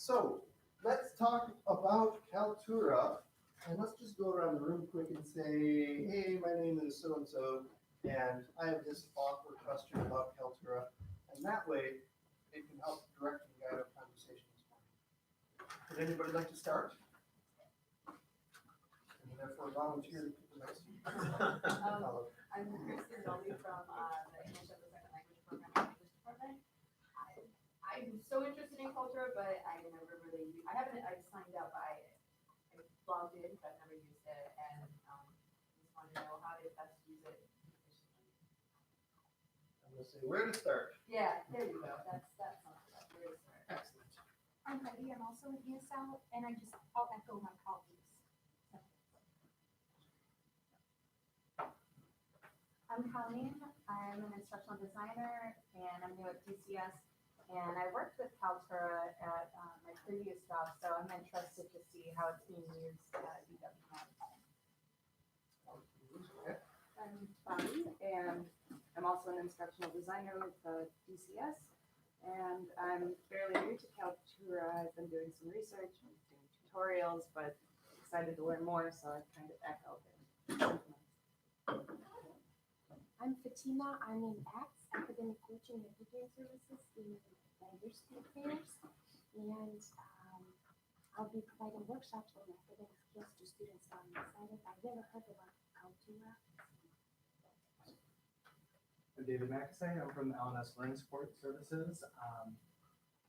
So let's talk about Kaltura, and let's just go around the room quick and say, hey, my name is so-and-so, and I have this awkward question about Kaltura, and that way it can help direct and guide our conversation this morning. Would anybody like to start? And therefore volunteer to keep the next. I'm Kristen Dolby from the English as a Second Language program in the English department. I'm so interested in Kaltura, but I never really, I signed up, I logged in, but never used it, and just wanted to know how to best use it efficiently. I'm gonna say where to start. Yeah, there you go, that's not bad, where to start. Excellent. I'm Heidi, I'm also an ESL, and I'll echo my colleagues. I'm Colleen, I'm an instructional designer, and I'm new at DCS, and I worked with Kaltura at my previous job, so I'm interested to see how it's being used at UW. I'm Bonnie, and I'm also an instructional designer with DCS, and I'm fairly new to Kaltura. I've been doing some research, and doing tutorials, but excited to learn more, so I kind of echo it. I'm Fatima, I'm in ACTS, Academic Coaching and Tutoring Services in language affairs, and I'll be providing workshops on academic skills to students. So I'm excited. I've never heard about Kaltura. I'm David McAsay. I'm from LNS Learning Support Services.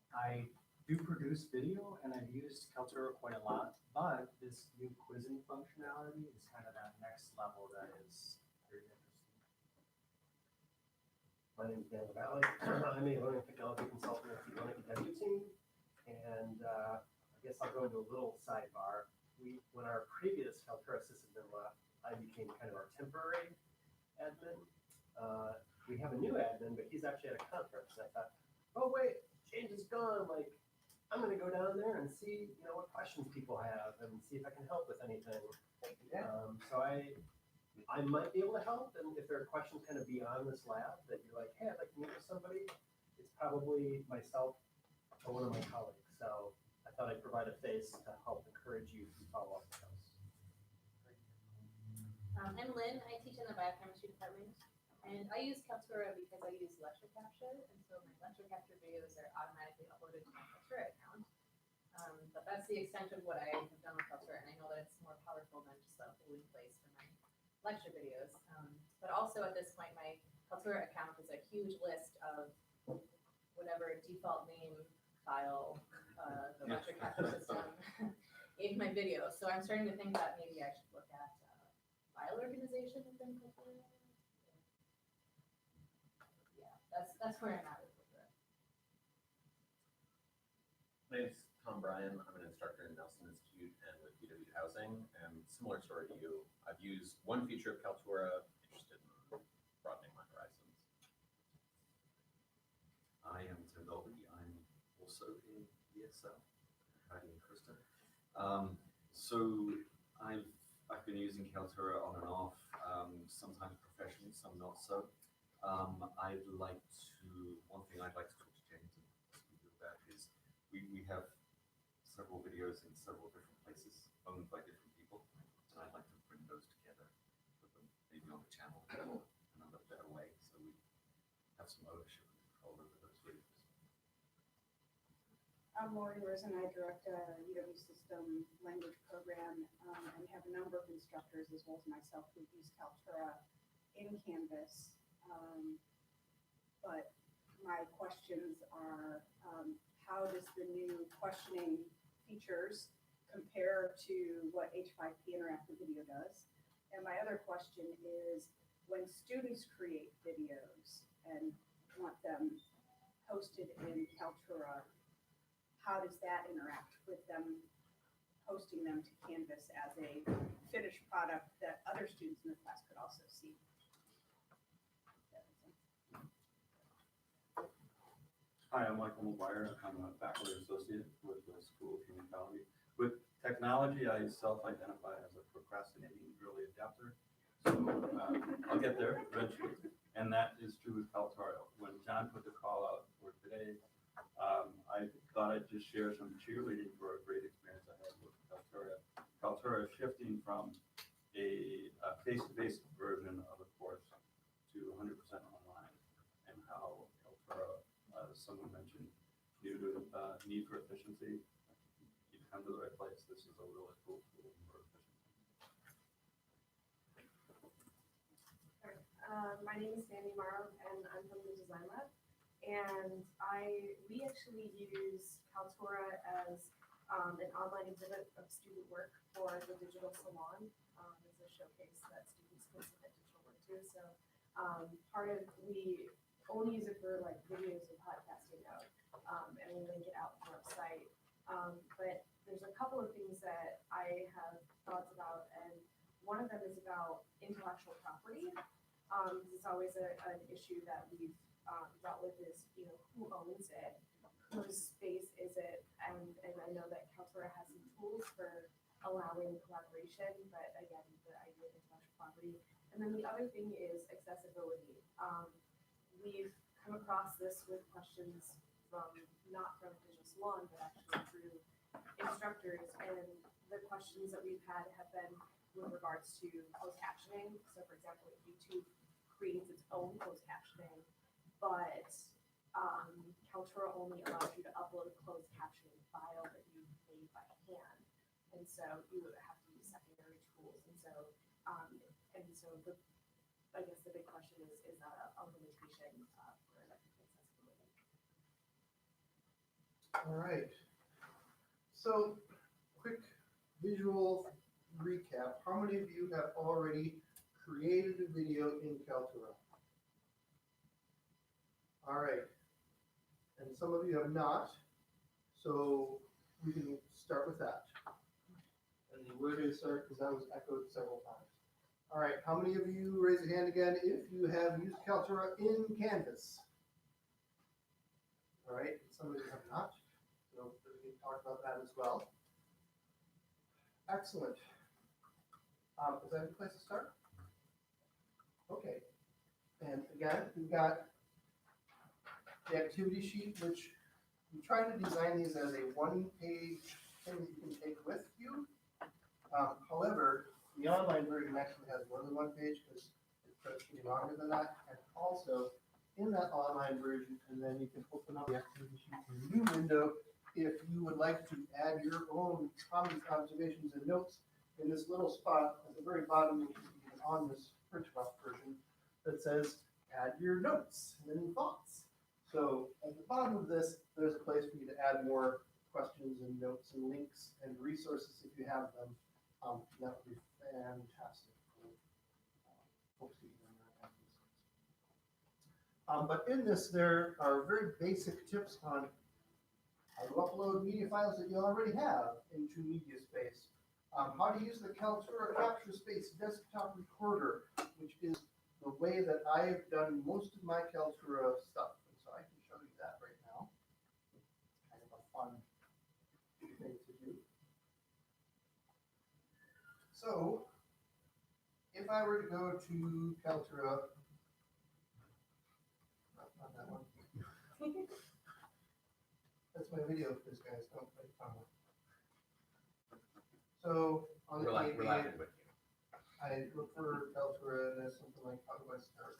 I do produce video, and I've used Kaltura quite a lot, but this new quizzing functionality is kind of that next level that is very interesting. My name is Dan Valley. I'm a learning technology consultant at the Learning Academy team, and I guess I'll go into a little sidebar. When our previous Kaltura sysadmin left, I became kind of our temporary admin. We have a new admin, but he's actually at a conference. And I thought, oh wait, change is gone. Like, I'm going to go down there and see, what questions people have and see if I can help with anything. So I might be able to help, and if there are questions kind of beyond this lab that you're like, hey, I'd like to meet with somebody, it's probably myself or one of my colleagues. So I thought I'd provide a face to help encourage you to follow up with us. I'm Lynn, I teach in the biochemistry department, and I use Kaltura because I use lecture capture, and so my lecture capture videos are automatically uploaded to my Kaltura account. But that's the extent of what I have done with Kaltura, and I know that it's more powerful than just a holding place for my lecture videos. But also at this point, my Kaltura account is a huge list of whatever default name file the lecture capture system gave my video. So I'm starting to think that maybe I should look at file organization within Kaltura. Yeah, that's where I'm at with Kaltura. My name's Tom Bryan. I'm an instructor in Nelson Institute and with UW Housing. And similar story to you, I've used one feature of Kaltura, interested in broadening my horizons. I am Tim Dolby. I'm also in ESL, Heidi and Kristen. So I've been using Kaltura on and off, sometimes professionally, some not so. One thing I'd like to talk to James and speak about is we have several videos in several different places owned by different people, and I'd like to bring those together, put them maybe on the channel in another better way, so we have some ownership and control over those videos. I'm Lori Rosen. I direct a UW system language program and have a number of instructors as well as myself who use Kaltura in Canvas. But my questions are, how does the new questioning features compare to what H5P Interactive Video does? And my other question is, when students create videos and want them hosted in Kaltura, how does that interact with them posting them to Canvas as a finished product that other students in the class could also see? Hi, I'm Michael McGuire. I'm a faculty associate with the School of Human Ecology. With technology, I self-identify as a procrastinating early adapter. So I'll get there eventually. And that is true with Kaltura. When John put the call out for today, I thought I'd just share some cheerleading for a great experience I had with Kaltura. Kaltura is shifting from a face-to-face version of a course to 100% online, and how Kaltura, as someone mentioned, due to need for efficiency, you've come to the right place. This is a really cool tool for efficiency. My name is Sandy Morrow, and I'm from the Design Lab. And we actually use Kaltura as an online exhibit of student work for the digital salon, as a showcase that students can submit digital work to. So we only use it for like videos and podcasting out, and we link it out to our site. But there's a couple of things that I have thoughts about, and one of them is about intellectual property. It's always an issue that we've dealt with is, who owns it, whose space is it, and I know that Kaltura has some tools for allowing collaboration, but again, the idea of intellectual property. And then the other thing is accessibility. We've come across this with questions not from Digital Salon, but actually through instructors, and the questions that we've had have been with regards to closed captioning. So for example, if YouTube creates its own closed captioning, but Kaltura only allows you to upload a closed captioning file that you made by hand, and so you would have to use secondary tools. And so I guess the big question is that a limitation for accessibility? All right. So, quick visual recap. How many of you have already created a video in Kaltura? All right. And some of you have not, so we can start with that. And where do you start? Because that was echoed several times. All right, how many of you, raise your hand again, if you have used Kaltura in Canvas? All right, some of you have not, so we can talk about that as well. Excellent. Is that a good place to start? Okay. And again, we've got the activity sheet, which we try to design these as a one-page thing that you can take with you. However, the online version actually has more than one page because it's pretty longer than that. And also, in that online version, and then you can open up the activity sheet in a new window if you would like to add your own comments, observations, and notes in this little spot at the very bottom on this print off version that says add your notes and thoughts. So at the bottom of this, there's a place for you to add more questions and notes and links and resources if you have them. That would be fantastic for folks who are on. But in this, there are very basic tips on how to upload media files that you already have into MediaSpace. How to use the Kaltura Capture Space desktop recorder, which is the way that I've done most of my Kaltura stuff. And so I can show you that right now. It's kind of a fun thing to do. So, if I were to go to Kaltura, not that one. That's my video quiz, guys. Don't make fun of it. So, on the We're TV, laughing with you. I look for Kaltura and there's something like, how do I start?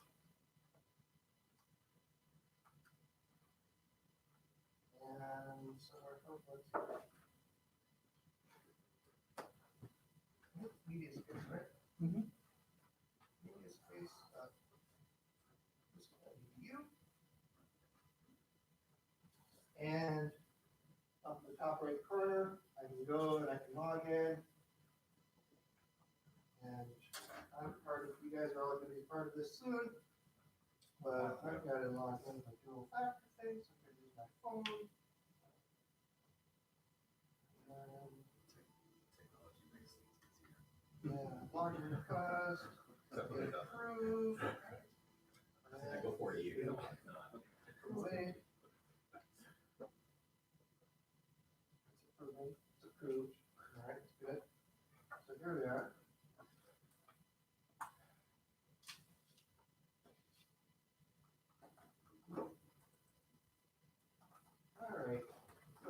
And so our let's MediaSpace, right? Mm-hmm. MediaSpace. And up in the top right corner, I can go and I can log in. And I'm part of, you guys are all going to be part of this soon. But I've got to log in with a dual factor thing, so I'm going to use my phone. Technology makes things easier. Yeah, log in request, approve. I go for you. Wait. It's approved. All right, that's good. So here we are. All right. So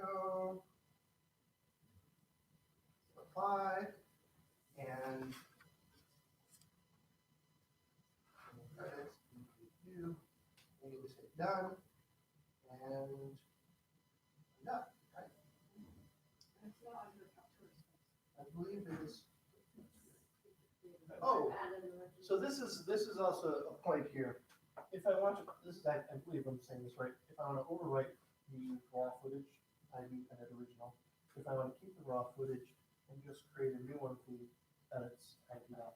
go. Apply, and credits, you, and you say done, and done, right? It's not under Kaltura. I believe it is. Oh, so this is also a point here. If I want to, this is, I believe I'm saying this right. If I want to overwrite the raw footage, I do edit original. If I want to keep the raw footage and just create a new one for the edits, I do that.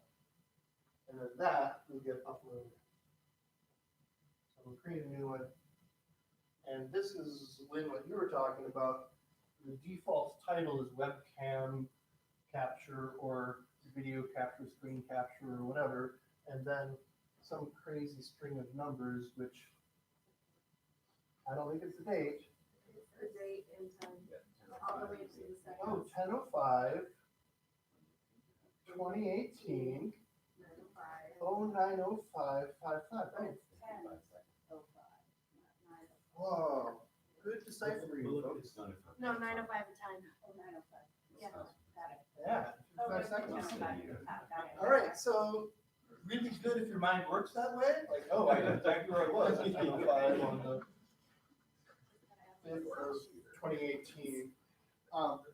And then that will get uploaded. So we'll create a new one. And this is Lynn, what you were talking about. The default title is webcam capture or video capture, screen capture, or whatever. And then some crazy string of numbers, which I don't think it's the date. The date and time, all the way to the second. Oh, 10:05, 2018, 9:05. 09:05, 55. Oh, It's 10:05, not 9:05. whoa, good deciphering, folks. No, 9:05 the time. Oh, 9:05. Yeah, got it. Yeah, Okay, 55 seconds. 10:05. Got it. All right, so really good if your mind works that way. Like, oh, I know exactly where I was. 10:05 on the 5th of 2018.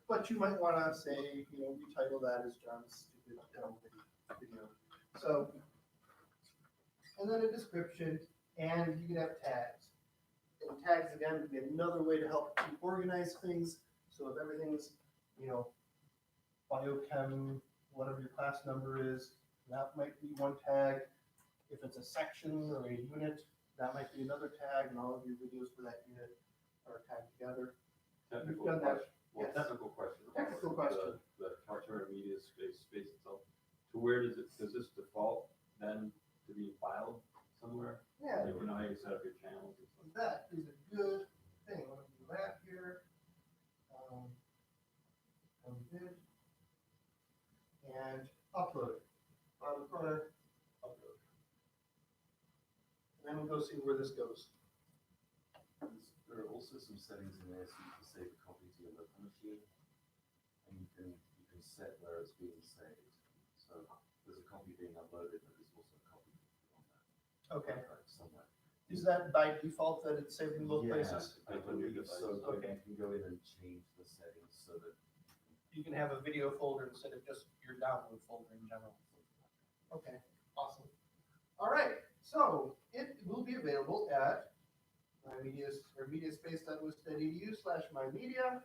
But you might want to say, retitle that as John's stupid demo video. So, and then a description, and you can have tags. And tags again would be another way to help you organize things. So if everything's, biochem, whatever your class number is, that might be one tag. If it's a section or a unit, that might be another tag, and all of your videos for that unit are tagged together. Technical You've done that. question. Well, Yes. technical question. Technical question. The Kaltura MediaSpace itself, to where does this default then to be filed somewhere? Yeah, Like, you know how you set up your channels and stuff? that is a good thing. I'm gonna do that here. Vid. And upload. Bottom corner, upload. And then we'll go see where this goes. There are also some settings in there so you can save a copy to your local machine, and you can set where it's being saved. So there's a copy being uploaded, but there's also a copy on that Okay. drive somewhere. Is that by default that it's saved in both Yeah, places? I believe so. But Okay. you can go in and change the settings so that You can have a video folder instead of just your download folder in general. Okay, awesome. All right, so it will be available at mediaspace.wisc.edu/mymedia.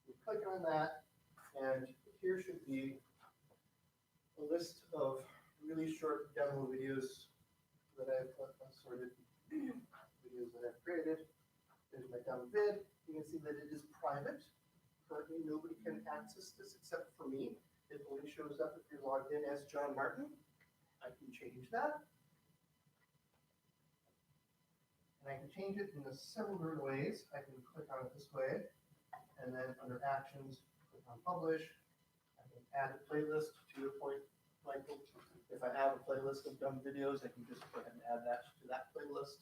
You click on that, and here should be a list of really short demo videos that I've sorted, videos that I've created. There's my demo vid. You can see that it is private. Currently, nobody can access this except for me. It only shows up if you're logged in as John Martin. I can change that. And I can change it in several different ways. I can click on it this way, and then under actions, click on publish. I can add a playlist to your point, Michael. If I have a playlist of dumb videos, I can just go ahead and add that to that playlist.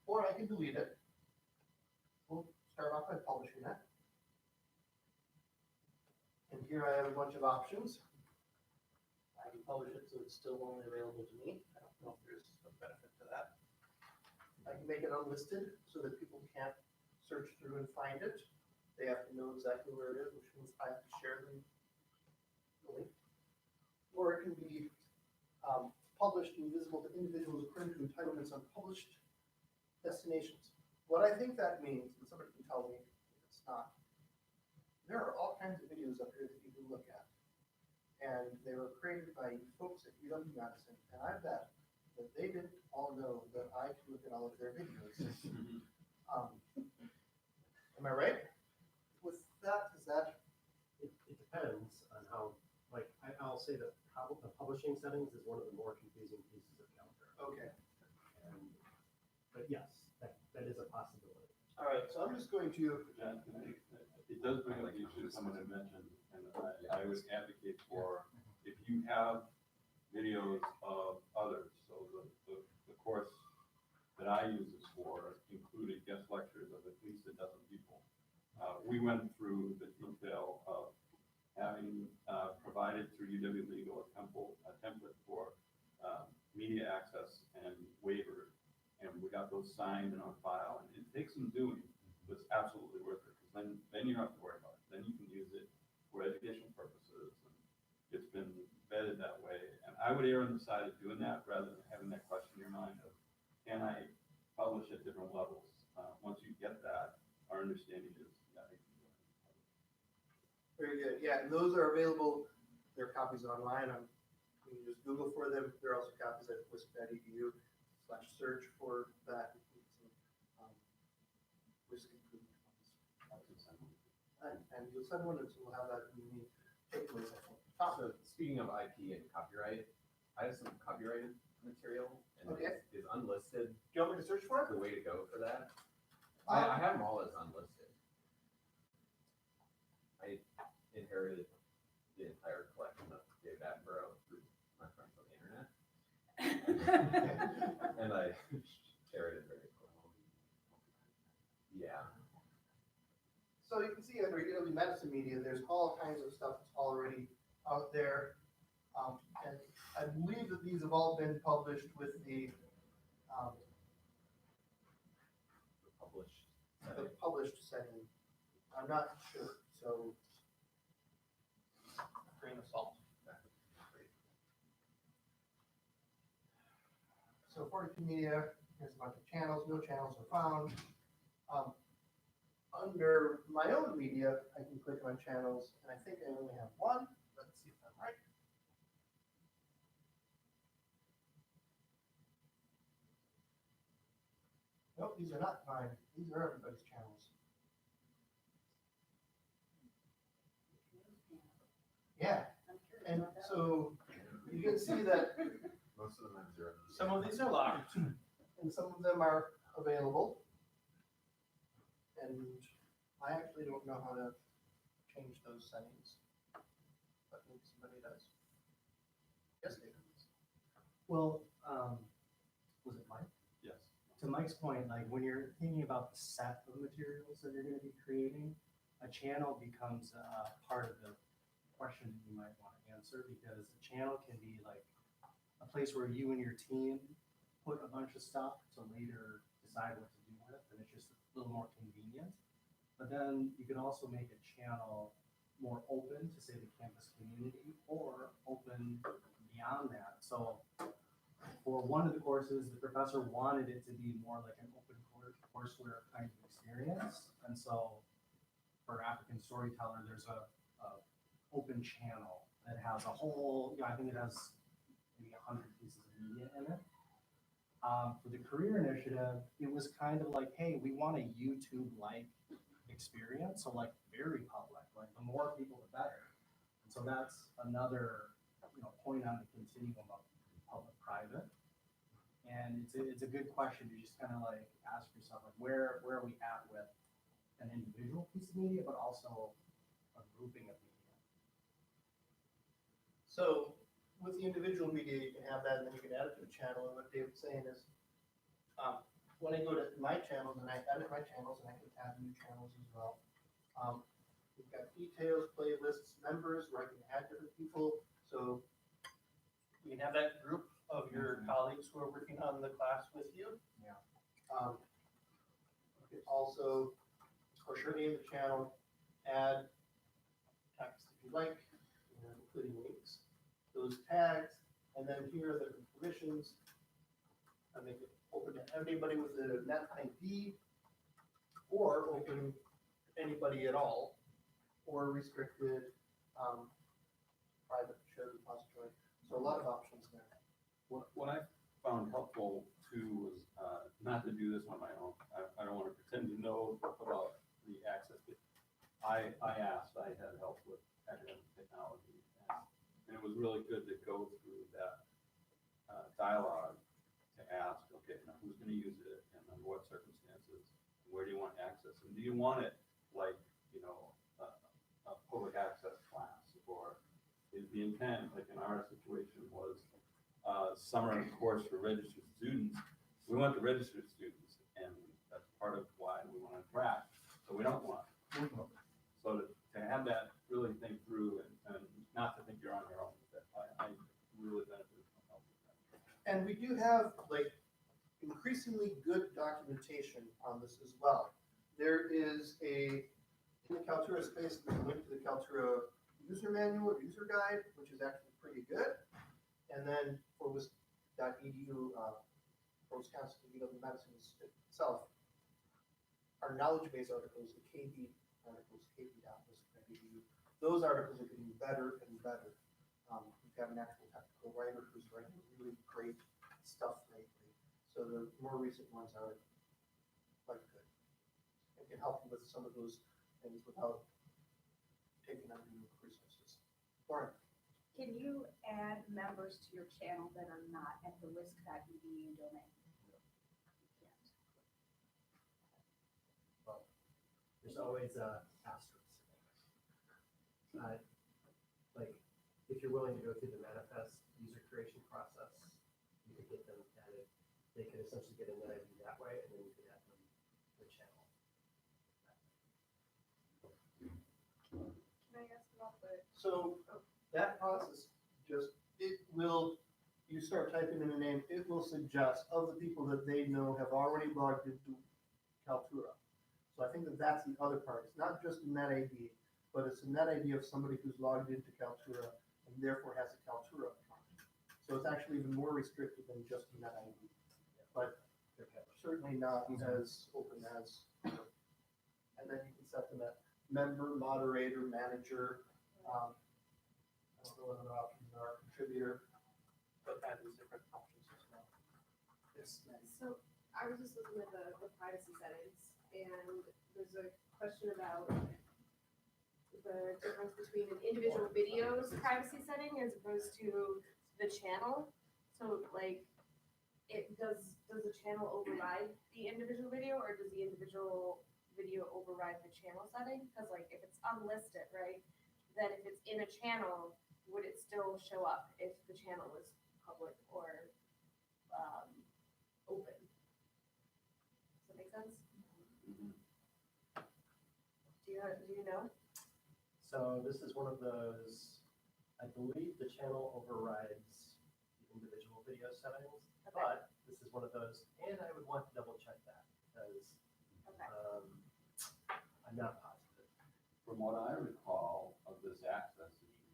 Or I can delete it. We'll start off by publishing that. And here I have a bunch of options. I can publish it so it's still only available to me. I don't know if there's a benefit to that. I can make it unlisted so that people can't search through and find it. They have to know exactly where it is, which means I have to share the link. Or it can be published and visible to individuals according to entitlements on published destinations. What I think that means, and somebody can tell me if it's not, there are all kinds of videos up here that you can look at. And they were created by folks at UW-Madison, and I bet that they didn't all know that I can look at all of their videos. Am I right? With that, is that? It depends on how, I'll say that the publishing settings is one of the more confusing pieces of Kaltura. Okay. But yes, that is a possibility. All right, so I'm just going to, John, it does bring up the issue someone had mentioned, and I would advocate for, if you have videos of others, so the course that I use this for included guest lectures of at least a dozen people we went through the detail of having provided through UW Legal a template for media access and waivers. And we got those signed and on file, and it takes some doing, but it's absolutely worth it, because then you don't have to worry about it. Then you can use it for educational purposes, and it's been vetted that way. And I would err on the side of doing that rather than having that question in your mind of, can I publish at different levels? Once you get that, our understanding is, yeah, you can do it. Very good. Yeah, and those are available. There are copies online. You can just Google for them. There are also copies at wisc.edu/search for that. WISC improvement funds. And you'll send one, and so we'll have that in the takeaways, I think. So speaking of IP and copyright, I have some copyrighted material and Okay. is unlisted. Do you want me to search for it? The way to go for that. I have them all as unlisted. I inherited the entire collection of David Attenborough through my friends on the internet. And I shared it very quickly. Yeah. So you can see under UW Medicine Media, there's all kinds of stuff that's already out there. And I believe that these have all been published with the published setting. I'm not sure, so grain of salt. So 42 Media, here's a bunch of channels. No channels are found. Under my own media, I can click on channels, and I think I only have one. Let's see if I'm right. Nope, these are not mine. These are everybody's channels. Yeah, and so you can see that Most of them have zero. some of these are locked, and some of them are available. And I actually don't know how to change those settings, but maybe somebody does. Yes, David. Well, was it Mike? Yes. To Mike's point, like when you're thinking about the set of materials that you're going to be creating, a channel becomes a part of the question that you might want to answer, because a channel can be like a place where you and your team put a bunch of stuff to later decide what to do with, and it's just a little more convenient. But then you can also make a channel more open to, say, the campus community, or open beyond that. So for one of the courses, the professor wanted it to be more like an open courseware kind of experience. And so for African Storyteller, there's a open channel that has a whole, I think it has maybe 100 pieces of media in it. For the career initiative, it was kind of like, hey, we want a YouTube-like experience, so like very public, like the more people the better. And so that's another point on the continuum of public-private. And it's a good question to just kind of like ask yourself, like where are we at with an individual piece of media, but also a grouping of media. So with the individual media, you can have that, and then you can add it to a channel. And what David's saying is, when I go to my channels and I edit my channels, and I can add new channels as well. We've got details, playlists, members, where I can add different people. So you can have that group of your colleagues who are working on the class with you. Yeah. You can also, of course, your name, the channel, add text if you like, including links, those tags, and then here are the permissions. I make it open to anybody with a net ID, or open to anybody at all, or restricted, private shared repository. So a lot of options there. What I found helpful too was not to do this on my own. I don't want to pretend to know about the access. I asked, I had help with academic technology, and it was really good to go through that dialogue to ask, okay, now who's going to use it, and under what circumstances, where do you want access, and do you want it like, a public access class, or is the intent, like in our situation, was summer course for registered students? We want the registered students, and that's part of why we want to track. So we don't want have like increasingly good documentation on this as well. There is in the Kaltura space, there's a link to the Kaltura user manual, user guide, which is actually pretty good. And then for WISC.edu, for Wisconsin League of Medicine itself, our knowledge base articles, the KB articles, kb.wisc.edu, those articles are getting better and better. We've got an actual technical writer who's writing really great stuff lately. So the more recent ones are quite good. It can help you with some of those things without taking on new resources. Lauren? Can you add members to your channel that are not at the WISC.edu domain? Well, there's always a asterisk. Like, if you're willing to go through the manifest user creation process, you could get them added. They could essentially get an ID that way, and then you could add them to the channel. Can I ask about the, So that process you start typing in a name, it will suggest of the people that they know have already logged into Kaltura. So I think that's the other part. It's not just a net ID, but it's a net ID of somebody who's logged into Kaltura and therefore has a Kaltura account. So it's actually even more restricted than just a net ID, but certainly not as open as, and then you can set them at member, moderator, manager. I don't know what other options are, contributor, but add these different options as well. Yes, Maddie. so I was just looking at the privacy settings, and there's a question about the difference between an individual video's privacy setting as opposed to the channel. So like, does the channel override the individual video, or does the individual video override the channel setting? Because like, if it's unlisted, right, then if it's in a channel, would it still show up if the channel was public or open? Does that make sense? Do you know? So this is one of those, I believe the channel overrides the individual video settings, Okay. but this is one of those, and I would want to double check that because Okay. I'm not positive. From what I recall of this access issue,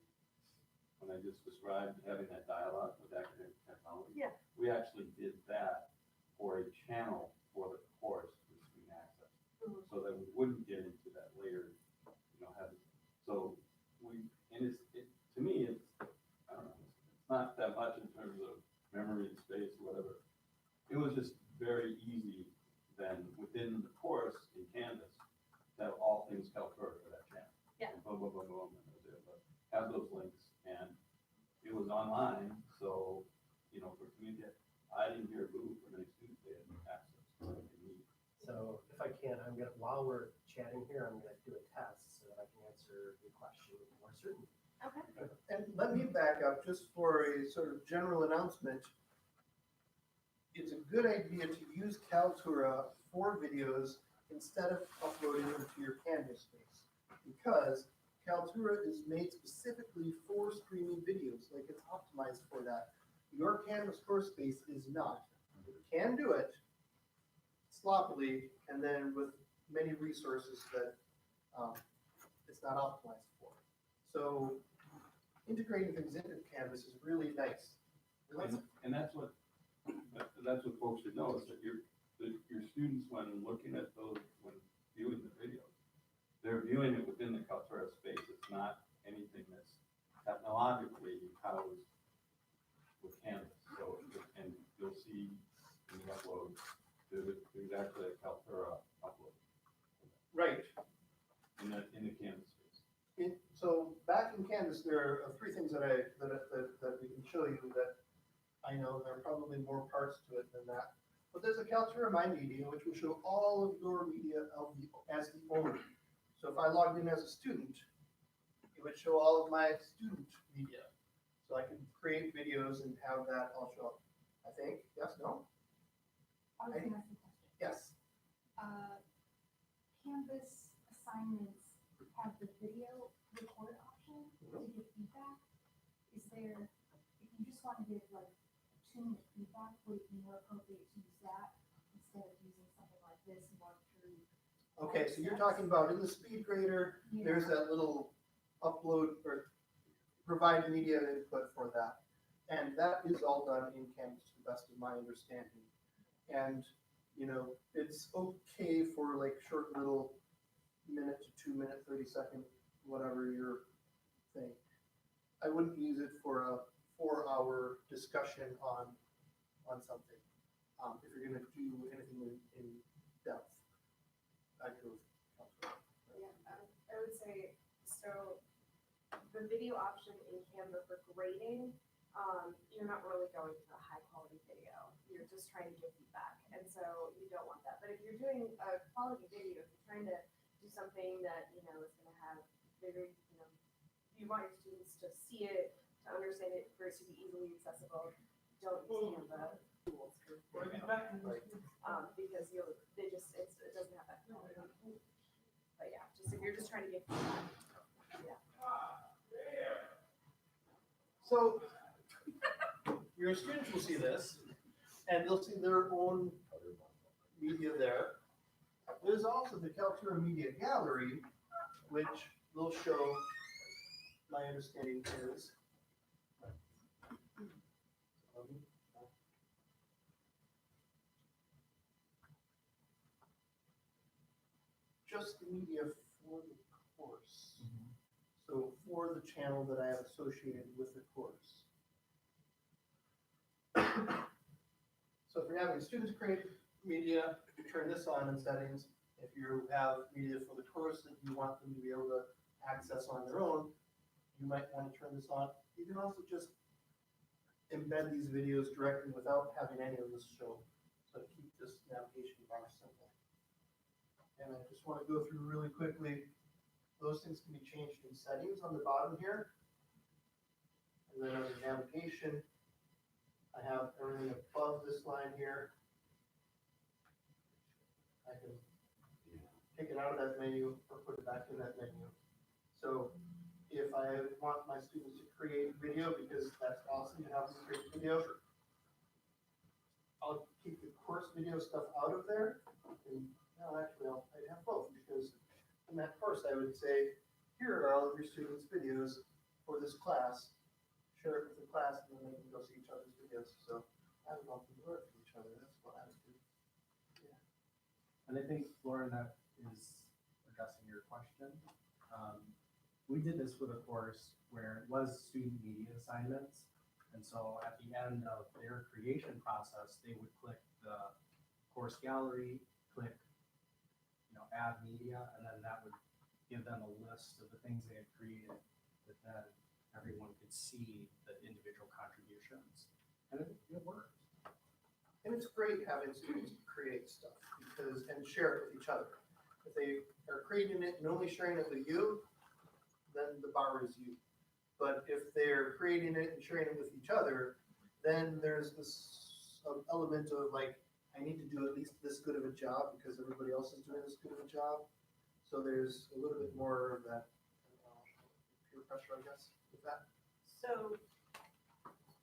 when I just described having that dialogue with academic technology, Yeah. we actually did that for a channel for the course with screen access, Mhm. so that we wouldn't get into that layer, so to me, it's, I don't know, it's not that much in terms of memory and space or whatever. It was just very easy then within the course in Canvas to have all things Kaltura for that channel. Yeah. And boom, boom, boom, boom, and I was able to have those links, and it was online, so, for community, I didn't hear a boo from any students, they had access to what they need. So if I can, while we're chatting here, I'm gonna do a test so that I can answer your question with more certainty. Okay. And let me back up just for a sort of general announcement. It's a good idea to use Kaltura for videos instead of uploading them to your Canvas space, because Kaltura is made specifically for streaming videos, like it's optimized for that. Your Canvas course space is not. You can do it sloppily and then with many resources that it's not optimized for. So integrating things into Canvas is really nice. And that's what folks should know, is that your students, when looking at those, when viewing the videos, they're viewing it within the Kaltura space. It's not anything that's technologically housed with Canvas. So, and you'll see in the upload, there's actually a Kaltura upload Right. in the Canvas space. So back in Canvas, there are three things that we can show you that I know there are probably more parts to it than that. But there's a Kaltura My Media, which will show all of your media as the owner. So if I logged in as a student, it would show all of my student media. So I can create videos and have that all show up. I think, yes, no? I was gonna ask a question. Yes. Canvas assignments have the video record option to give feedback. Is there, if you just want to give like 2-minute feedback, feedback, would it be more appropriate to use that instead of using something like this more through? Okay, so you're talking about in the speed grader, there's that little upload or provide media input for that. And that is all done in Canvas to the best of my understanding. And, you know, it's okay for like short little minute to 2 minute, 30-second, whatever your thing. I wouldn't use it for a 4-hour discussion on something. If you're gonna do anything in depth. I go with Kaltura. Yeah, I would say, so the video option in Canva for grading, you're not really going to a high quality video. You're just trying to give feedback. And so you don't want that. But if you're doing a quality video, if you're trying to do something that, you know, is gonna have very, you know, you want your students to see it, to understand it, for it to be easily accessible, don't use Canva tools for video. Because it doesn't have that quality. But yeah, just if you're just trying to get feedback. So your students will see this and they'll see their own media there. There's also the Kaltura Media Gallery, which will show, my understanding is, just the media for the course. So for the channel that I have associated with the course. So if you're having students create media, you turn this on in settings. If you have media for the course that you want them to be able to access on their own, you might want to turn this on. You can also just embed these videos directly without having any of this show. So to keep this navigation bar simple. And I just want to go through really quickly. Those things can be changed in settings on the bottom here. And then under navigation, I have everything above this line here. I can take it out of that menu or put it back in that menu. So if I want my students to create video, because that's awesome to have them create video, I'll keep the course video stuff out of there. And no, actually, I'd have both, because in that course, I would say, here are all of your students' videos for this class. Share it with the class, and then they can go see each other's videos. So I would want them to learn from each other. That's what I would do. Yeah. And I think, Lauren, that is addressing your question. We did this with a course where it was student media assignments. And so at the end of their creation process, they would click the course gallery, click, add media, and then that would give them a list of the things they had created that then everyone could see the individual contributions. And it worked. And it's great having students create stuff and share it with each other. If they are creating it and only sharing it with you, then the bar is you. But if they're creating it and sharing it with each other, then there's this element of like, I need to do at least this good of a job because everybody else is doing this good of a job. So there's a little bit more of that peer pressure, I guess, with that. So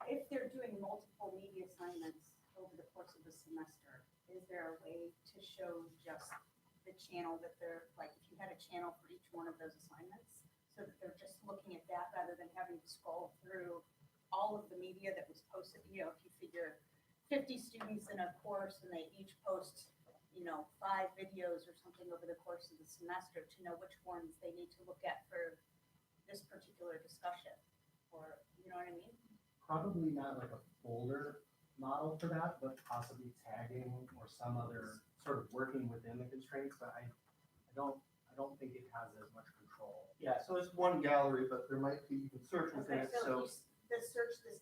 if they're doing multiple media assignments over the course of the semester, is there a way to show just the channel that they're, like if you had a channel for each one of those assignments, so that they're just looking at that rather than having to scroll through all of the media that was posted? You know, if you figure 50 students in a course and they each post, 5 videos or something over the course of the semester, to know which ones they need to look at for this particular discussion, or, you know what I mean? Probably not like a folder model for that, but possibly tagging or some other sort of working within the constraints, but I don't think it has as much control. Yeah, so it's one gallery, but there might be, you can search within Okay, it, so so. this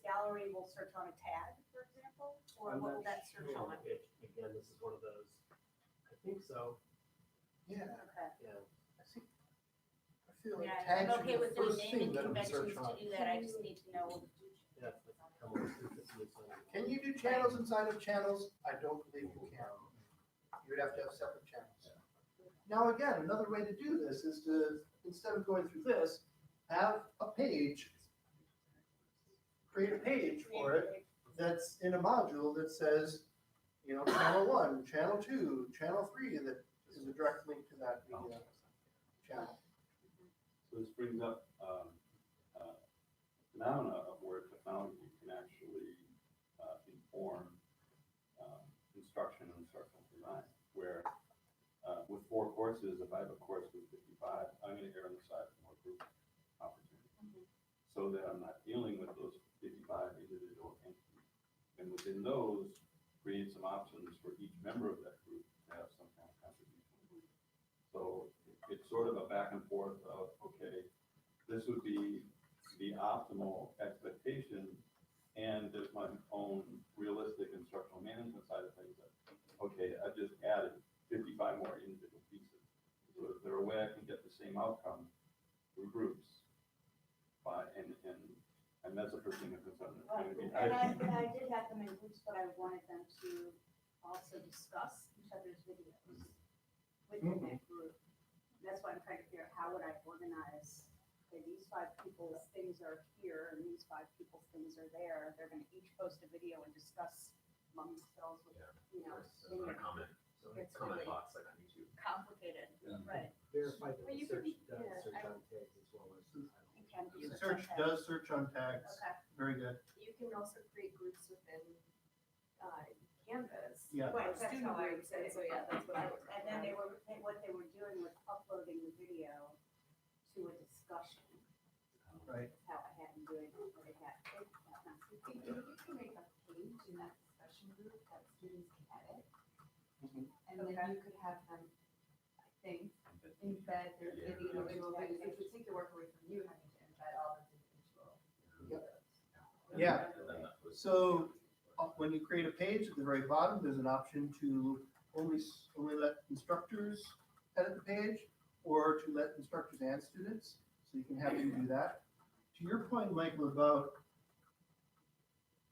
gallery will search on a tag, for example, or what will that search on? Again, this is one of those, I think so, Yeah, Okay. yeah. I see. I feel like Yeah, tags I'm okay are with the doing first thing naming that we conventions search to on. do that, I just need to know. Yeah, it's come on, it's Can you do channels inside of channels? I don't believe you can. You would have to have separate channels. Now, again, another way to do this is to, instead of going through this, have a page, create a page for it, that's in a module that says, you know, channel 1, channel 2, channel 3, that is a direct link to that media channel. So this brings up phenomena of where technology can actually inform instruction and instructional design, where with 4 courses, if I have a course with 55, I'm going to err on the side of more group opportunity, so that I'm not dealing with those 55 individual entities. And within those, create some options for each member of that group to have some kind of contribution. So it's sort of a back and forth of, okay, this would be the optimal expectation, and there's my own realistic instructional management side of things. That, okay, I just added 55 more individual pieces. So is there a way I can get the same outcome through groups? And that's the first thing that comes up. And I did have them in groups, but I wanted them to also discuss each other's videos within that group. That's why I'm trying to figure out how would I organize, okay, these 5 people's things are here and these 5 people's things are there. They're gonna each post a video and discuss among themselves with, you know, So a comment It's comment really box like on YouTube. complicated, right? Verify that Well, you the could search be- does yeah, search I- on tags as well as. You can do The search search on does search on tags. Okay. Very good. You can also create groups within Canvas. Yeah. Right, that's Student how I groups, said and it. so yeah, that's what I was. And then what they were doing was uploading the video to a discussion. Right. How I had them doing it, but it had. You can make a page in that discussion group that students can edit. Mhm. And then you could have them, I think, embed their Yeah. video into a video. It would take the work away from you having to embed all the individual videos. Yeah. And then that was- So when you create a page, at the very bottom, there's an option to only let instructors edit the page, or to let instructors and students. So you can have them do that. To your point, Michael, about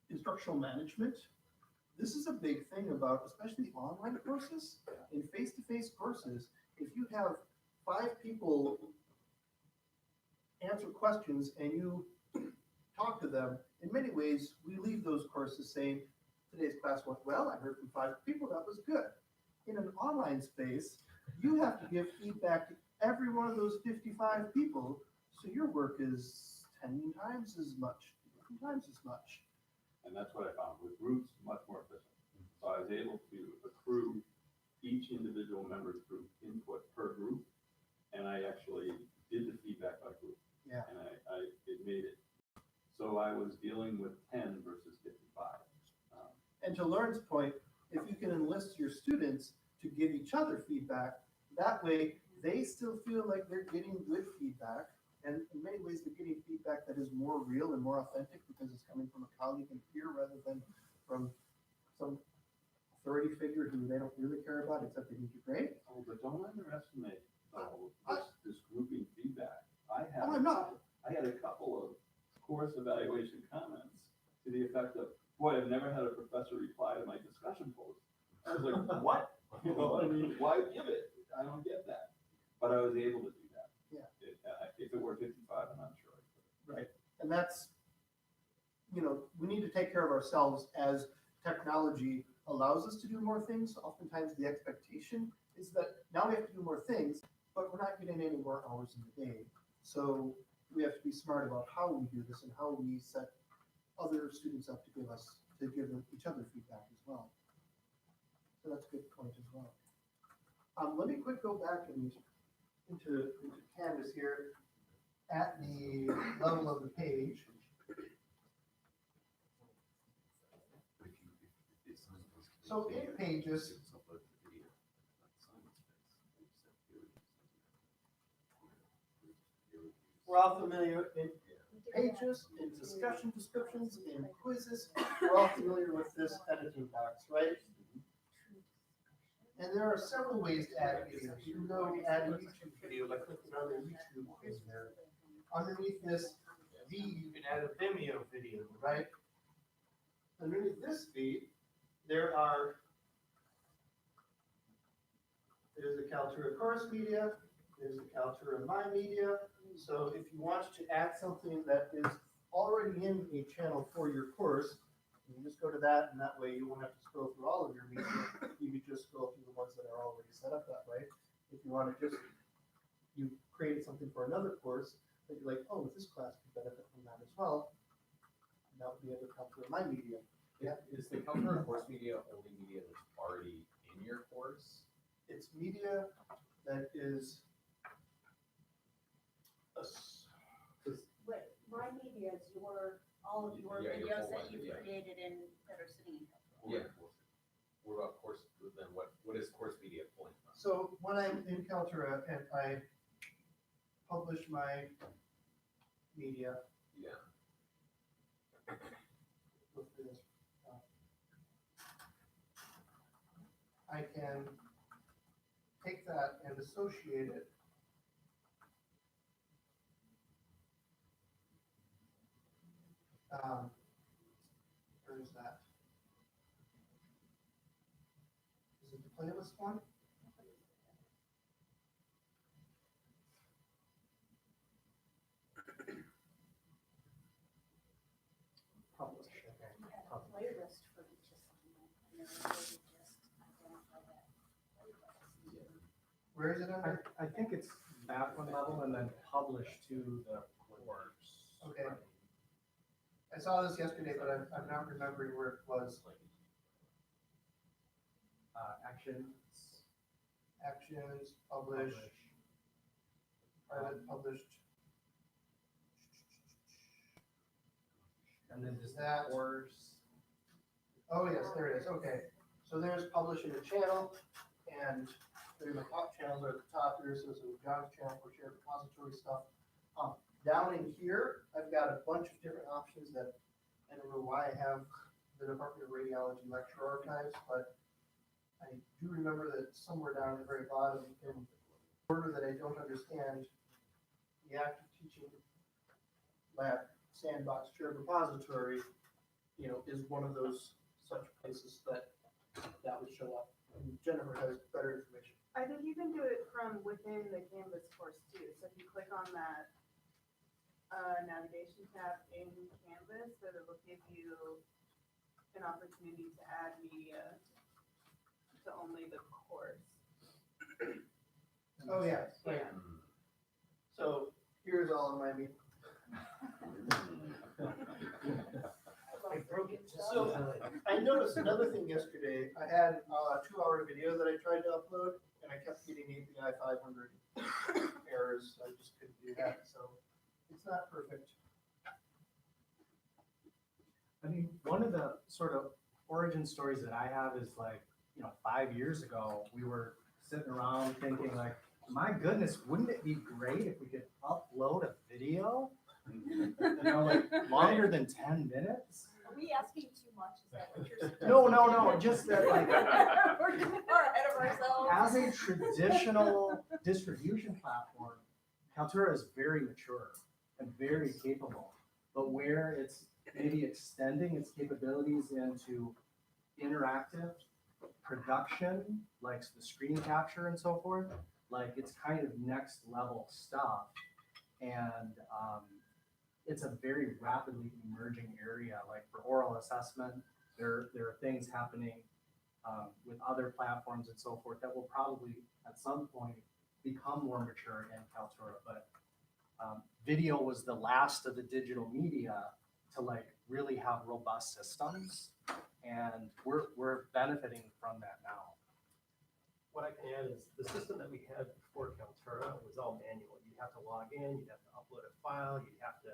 instructional management, this is a big thing about, especially online courses. In face-to-face courses, if you have 5 people answer questions and you talk to them, in many ways, we leave those courses saying, today's class went well, I heard from 5 people, that was good. In an online space, you have to give feedback to every one of those 55 people, so your work is 10 times as much, 15 times as much. And that's what I found with groups, much more efficient. So I was able to accrue each individual member's group input per group, and I actually did the feedback by group. Yeah. And it made it, so I was dealing with 10 versus 55. And to Lauren's point, if you can enlist your students to give each other feedback, that way they still feel like they're getting good feedback. And in many ways, they're getting feedback that is more real and more authentic because it's coming from a colleague and peer rather than from some authority figure who they don't really care about except they need your grade. Oh, but don't underestimate this grouping feedback. Oh, I'm not. I had a couple of course evaluation comments to the effect of, boy, I've never had a professor reply to my discussion post. I was like, what? You know, I mean, why give it? I don't get that. But I was able to do that. Yeah. If it were 55, I'm not sure. Right. And that's, you know, we need to take care of ourselves as technology allows us to do more things. Oftentimes the expectation is that now we have to do more things, but we're not getting any more hours in the day. So we have to be smart about how we do this and how we set other students up to give them each other feedback as well. So that's a good point as well. Let me quick go back into Canvas here at the level of the page. So in Pages, we're all familiar in Pages, in discussion descriptions, in quizzes, we're all familiar with this editing box, right? And there are several ways to add video. You can go add a YouTube video by clicking on the YouTube in there. Underneath this V, you can add a Vimeo video, right? Underneath this V, there's the Kaltura course media, there's the Kaltura My Media. So if you want to add something that is already in a channel for your course, You can just go to that, and that way you won't have to scroll through all of your media. You could just scroll through the ones that are already set up that way. If you want to just, you created something for another course, that you're like, oh, this class could benefit from that as well. And that would be able to come through my media. Yeah. Is the Kaltura course media only media that's already in your course? It's media that is But my media is all of your Yeah, your videos full that one, you've yeah. created and that are sitting in Kaltura. Yeah. What about course, then what is course media pulling from? So when I'm in Kaltura and I publish my media Yeah. with this, I can take that and associate it where is that? Is it the playlist one? Publish, okay. You have a playlist for each assignment, and then you just identify that playlist. Where is it under? I think it's back one level and then publish to the course. Okay. I saw this yesterday, but I'm not remembering where it was. Actions, publish, private published. And then just That- course. Oh, yes, there it is, okay. So there's publishing a channel, and there's the top channels are at the top, there's John's channel for shared repository stuff. Down in here, I've got a bunch of different options that, I don't know why I have the Department of Radiology lecture archives, but I do remember that somewhere down at the very bottom, in order that I don't understand, the active teaching lab sandbox shared repository, is one of those such places that would show up. And Jennifer has better information. I think you can do it from within the Canvas course too. So if you click on that navigation tab in Canvas, that it will give you an opportunity to add media to only the course. Oh, yeah, right. So here's all of my media. So I noticed another thing yesterday. I had a 2-hour video that I tried to upload, and I kept getting API 500 errors. I just couldn't do that. So it's not perfect. I mean, one of the sort of origin stories that I have is like, 5 years ago, we were sitting around thinking like, my goodness, wouldn't it be great if we could upload a video? Like longer than 10 minutes? Are we asking too much? Is that what you're suggesting? No, just that like, We're getting far ahead of ourselves. as a traditional distribution platform, Kaltura is very mature and very capable. But where it's maybe extending its capabilities into interactive production, like the screen capture and so forth, like it's kind of next level stuff. And it's a very rapidly emerging area. Like for oral assessment, there are things happening with other platforms and so forth that will probably at some point become more mature in Kaltura. But video was the last of the digital media to like really have robust systems, and we're benefiting from that now. What I can add is the system that we had before Kaltura was all manual. You'd have to log in, you'd have to upload a file, you'd have to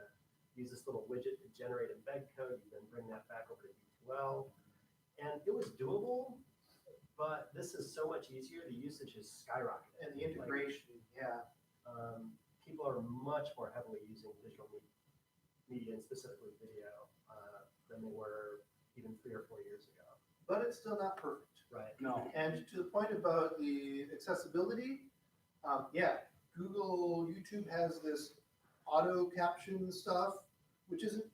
use this little widget to generate embed code, you then bring that back over to D2L. And it was doable, but this is so much easier. The usage is skyrocketing. And the integration, yeah. People are much more heavily using digital media and specifically video than they were even 3 or 4 years ago. But it's still not perfect. Right. No. And to the point about the accessibility, Google, YouTube has this auto caption stuff, which isn't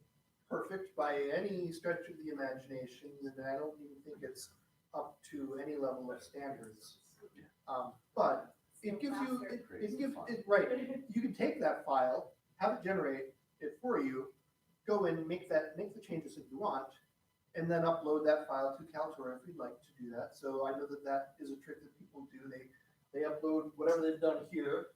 perfect by any stretch of the imagination, and I don't even think it's up to any level of standards. But it gives you, right, you can take that file, have it generate it for you, go in, make the changes that you want, and then upload that file to Kaltura if you'd like to do that. So I know that that is a trick that people do. They upload whatever they've done here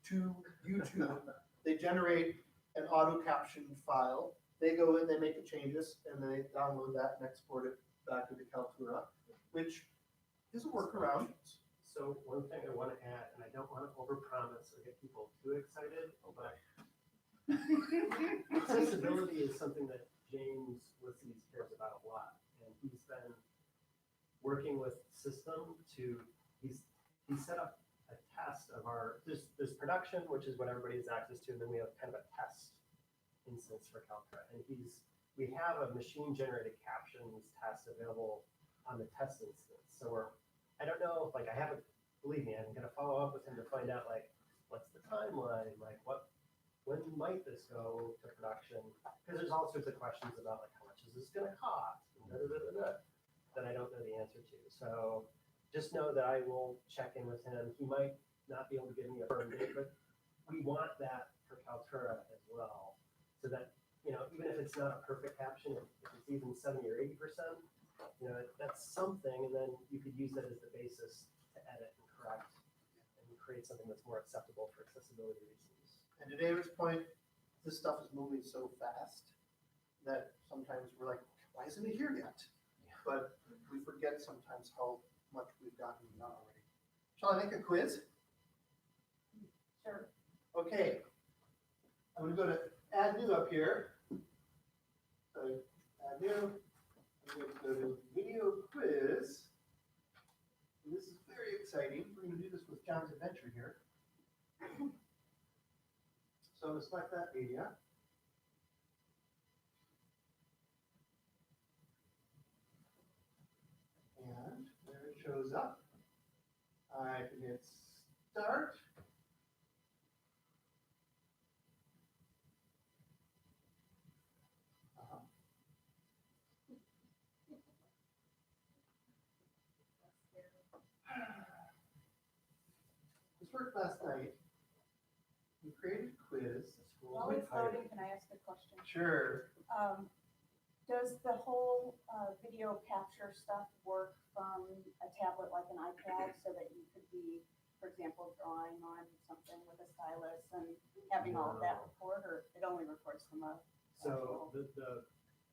to YouTube. They generate an auto captioned file. They go in, they make the changes, and they download that and export it back into Kaltura, which is a workaround. So one thing I want to add, and I don't want to overpromise or get people too excited, but accessibility is something that James Lisses cares about a lot, and he's been working with system to, he's set up a test of our, there's production, which is what everybody has access to, and then we have kind of a test instance for Kaltura, and we have a machine generated captions test available on the test instance. So I don't know, like I haven't, believe me, I'm gonna follow up with him to find out like, what's the timeline, like when might this go to production? Because there's all sorts of questions about like, how much is this gonna cost? That I don't know the answer to. So just know that I will check in with him. He might not be able to give me a firm date, but we want that for Kaltura as well. So that, even if it's not a perfect caption, if it's even 70 or 80%, that's something, and then you could use that as the basis to edit and correct and create something that's more acceptable for accessibility reasons. And to David's point, this stuff is moving so fast that sometimes we're like, why isn't it here yet? But we forget sometimes how much we've gotten done already. Shall I make a quiz? Sure. Okay. I'm gonna go to add new up here. So add new. I'm going to go to video quiz. And this is very exciting. We're going to do this with John's Adventure here. So I'm going to select that media. And there it shows up. I can hit start. This worked last night. We created a quiz. While it's loading, can I ask a question? Sure. Does the whole video capture stuff work from a tablet like an iPad so that you could be, for example, drawing on something with a stylus and having all of that record, or it only records from a? So the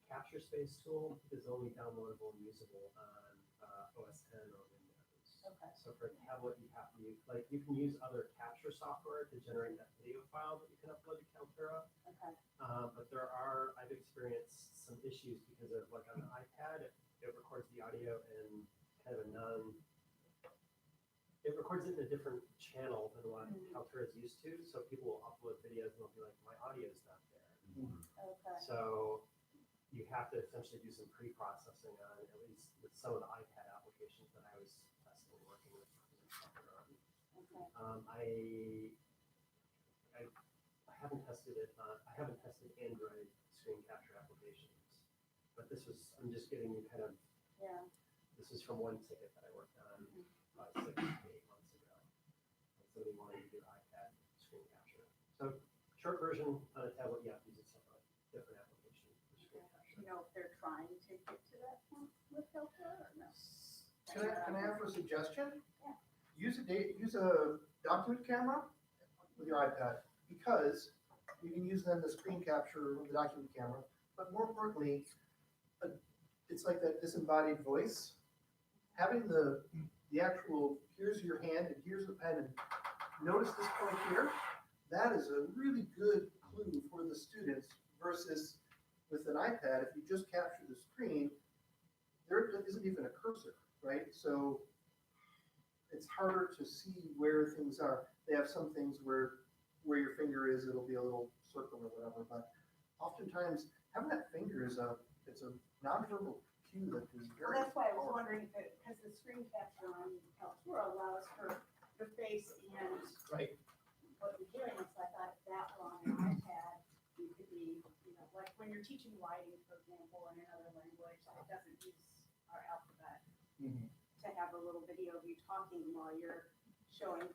Capture Space tool is only downloadable and usable on OS 10 or Windows. Okay. So for a tablet, you have to use, like, you can use other capture software to generate that video file that you can upload to Kaltura. Okay. But I've experienced some issues because of, like, on an iPad, it records the audio in kind of it records it in a different channel than what Kaltura is used to. So people will upload videos and they'll be like, my audio's not there. Okay. So you have to essentially do some pre-processing on, at least with some of the iPad applications that I was testing and working with. Okay. I haven't tested it. I haven't tested Android screen capture applications, but I'm just giving you kind of. Yeah. This is from one ticket that I worked on about 6 to 8 months ago. And somebody wanted to do iPad screen capture. So short version on a tablet, you have to use a separate, different application for screen capture. You know if they're trying to get to that point with Kaltura or no? Can I offer a suggestion? Yeah. Use a document camera with your iPad, because you can use then the screen capture with the document camera. But more importantly, it's like that disembodied voice. Having the actual, here's your hand and here's the pen, and notice this point here, that is a really good clue for the students versus with an iPad, if you just capture the screen, there isn't even a cursor, right? So it's harder to see where things are. They have some things where your finger is, it'll be a little circle or whatever, but oftentimes having that finger it's a nonverbal cue that is Well, very that's why I was powerful. wondering if because the screen capture on Kaltura allows for the face and Right. what you're doing. So I thought that on an iPad, you could be, like when you're teaching writing, for example, in another language that doesn't use our alphabet, Mhm. to have a little video of you talking while you're showing